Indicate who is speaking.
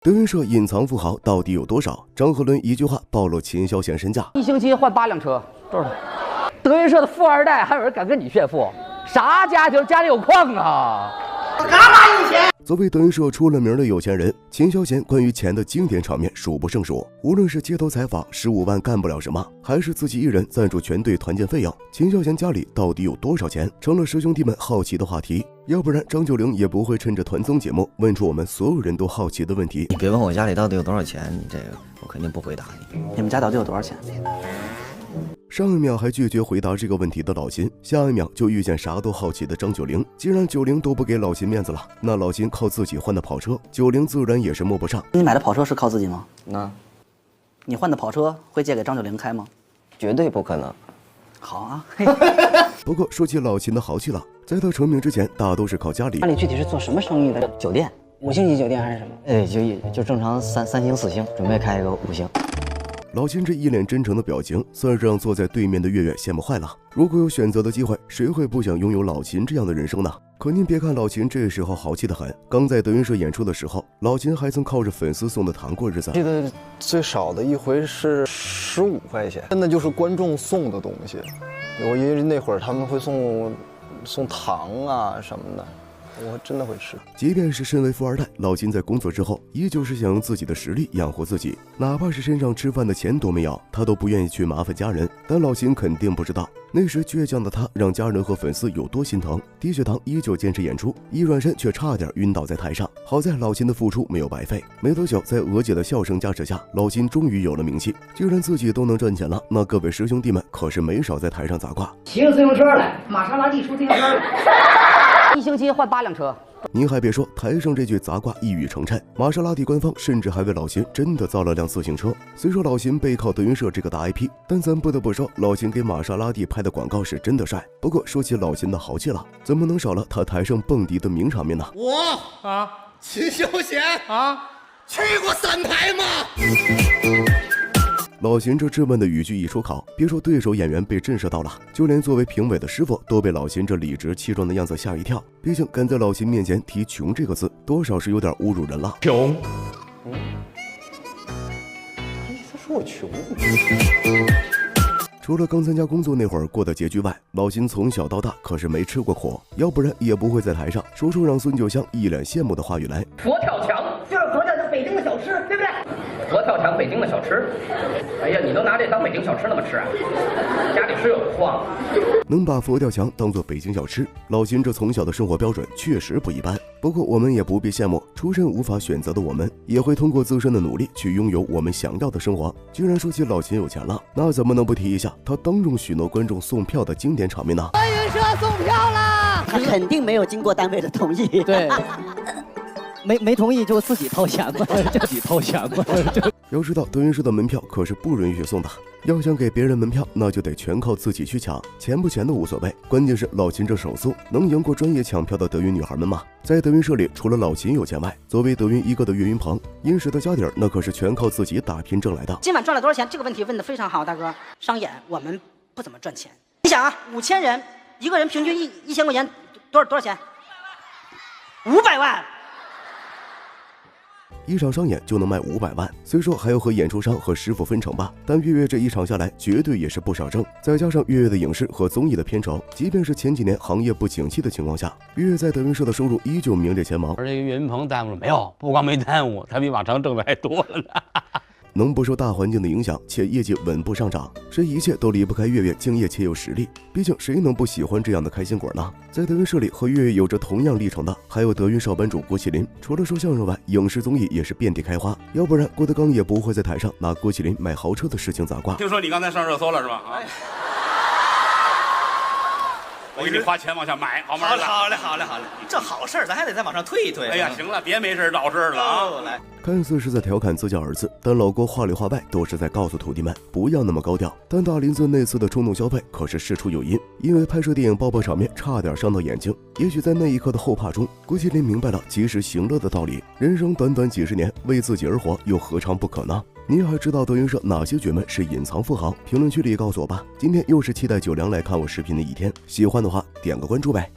Speaker 1: 德云社隐藏富豪到底有多少？张鹤伦一句话暴露秦霄贤身价，
Speaker 2: 一星期换8辆车，多少？德云社的富二代还有人敢跟你炫富？啥家庭？家里有矿啊？
Speaker 3: 干嘛有钱？
Speaker 1: 作为德云社出了名的有钱人，秦霄贤关于钱的经典场面数不胜数。无论是街头采访15万干不了什么，还是自己一人赞助全队团建费用，秦霄贤家里到底有多少钱，成了师兄弟们好奇的话题。要不然张九龄也不会趁着团综节目问出我们所有人都好奇的问题。
Speaker 4: 你别问我家里到底有多少钱，你这个我肯定不回答你。
Speaker 3: 你们家到底有多少钱？
Speaker 1: 上一秒还拒绝回答这个问题的老秦，下一秒就遇见啥都好奇的张九龄。既然九龄都不给老秦面子了，那老秦靠自己换的跑车，九龄自然也是摸不上。
Speaker 3: 你买的跑车是靠自己吗？
Speaker 4: 那
Speaker 3: 你换的跑车会借给张九龄开吗？
Speaker 4: 绝对不可能。
Speaker 3: 好啊。
Speaker 1: 不过说起老秦的豪气了，在他成名之前，大都是靠家里。
Speaker 5: 家里具体是做什么生意的？
Speaker 4: 酒店
Speaker 5: 5星级酒店还是什么？
Speaker 4: 就正常3星4星，准备开一个5星。
Speaker 1: 老秦这一脸真诚的表情，算是让坐在对面的月月羡慕坏了。如果有选择的机会，谁会不想拥有老秦这样的人生呢？可您别看老秦这时候豪气得很，刚在德云社演出的时候，老秦还曾靠着粉丝送的糖过日子。
Speaker 6: 记得最少的一回是15块钱，真的就是观众送的东西。因为那会儿他们会送糖啊什么的。我真的会吃。
Speaker 1: 即便是身为富二代，老秦在工作之后，依旧是想用自己的实力养活自己，哪怕是身上吃饭的钱都没有，他都不愿意去麻烦家人。但老秦肯定不知道，那时倔强的他让家人和粉丝有多心疼。低血糖依旧坚持演出，一转身却差点晕倒在台上。好在老秦的付出没有白费。没多久，在娥姐的笑声加持下，老秦终于有了名气。既然自己都能赚钱了，那各位师兄弟们可是没少在台上砸挂。
Speaker 2: 骑着自行车来，玛莎拉蒂出自行车来。一星期换8辆车。
Speaker 1: 您还别说，台上这句砸挂一语成谶，玛莎拉蒂官方甚至还为老秦真的造了辆自行车。虽说老秦背靠德云社这个大 IP， 但咱不得不说，老秦给玛莎拉蒂拍的广告是真的帅。不过说起老秦的豪气了，怎么能少了他台上蹦迪的名场面呢？
Speaker 7: 我秦霄贤去过3台吗？
Speaker 1: 老秦这质问的语句一出口，别说对手演员被震慑到了，就连作为评委的师傅都被老秦这理直气壮的样子吓一跳。毕竟敢在老秦面前提穷这个字，多少是有点侮辱人了。
Speaker 6: 穷，他说我穷。
Speaker 1: 除了刚参加工作那会儿过的拮据外，老秦从小到大可是没吃过苦，要不然也不会在台上说出让孙九香一脸羡慕的话语来。
Speaker 2: 佛跳墙
Speaker 3: 就是佛跳墙，北京的小吃，对不对？
Speaker 2: 佛跳墙，北京的小吃。哎呀，你都拿这当北京小吃那么吃啊？家里是有矿。
Speaker 1: 能把佛跳墙当做北京小吃，老秦这从小的生活标准确实不一般。不过我们也不必羡慕，出身无法选择的我们，也会通过自身的努力去拥有我们想要的生活。既然说起老秦有钱了，那怎么能不提一下他当众许诺观众送票的经典场面呢？
Speaker 5: 德云社送票啦！
Speaker 3: 他肯定没有经过单位的同意。
Speaker 5: 对。没同意就自己掏钱吧，自己掏钱吧。
Speaker 1: 要知道德云社的门票可是不允许送的，要想给别人门票，那就得全靠自己去抢，钱不钱的无所谓，关键是老秦这手速能赢过专业抢票的德云女孩们吗？在德云社里，除了老秦有钱外，作为德云一哥的岳云鹏，殷实的家底儿那可是全靠自己打拼挣来的。
Speaker 3: 今晚赚了多少钱？这个问题问得非常好，大哥。商演我们不怎么赚钱。你想啊，5000人，一个人平均1000块钱，多少钱？500万。
Speaker 1: 一场商演就能卖500万，虽说还要和演出商和师傅分成吧，但月月这一场下来绝对也是不少挣。再加上月月的影视和综艺的片酬，即便是前几年行业不景气的情况下，月月在德云社的收入依旧名列前茅。
Speaker 8: 而这个岳云鹏耽误了没有？不光没耽误，他比往常挣的还多了呢。
Speaker 1: 能不受大环境的影响，且业绩稳步上涨，这一切都离不开月月敬业且有实力。毕竟谁能不喜欢这样的开心果呢？在德云社里和月月有着同样历程的，还有德云少班主郭麒麟。除了说相声外，影视综艺也是遍地开花。要不然郭德纲也不会在台上拿郭麒麟买豪车的事情砸挂。
Speaker 9: 听说你刚才上热搜了是吧？我给你花钱往下买，好吗？
Speaker 7: 好嘞，这好事咱还得再往上推一推。
Speaker 9: 哎呀，行了，别没事找事了啊！
Speaker 7: 来，
Speaker 1: 看似是在调侃自家儿子，但老郭话里话外都是在告诉徒弟们不要那么高调。但大林子那次的冲动消费可是事出有因，因为拍摄电影爆破场面差点伤到眼睛。也许在那一刻的后怕中，郭麒麟明白了及时行乐的道理。人生短短几十年，为自己而活，又何尝不可呢？您还知道德云社哪些角们是隐藏富豪？评论区里告诉我吧。今天又是期待九良来看我视频的一天，喜欢的话点个关注呗。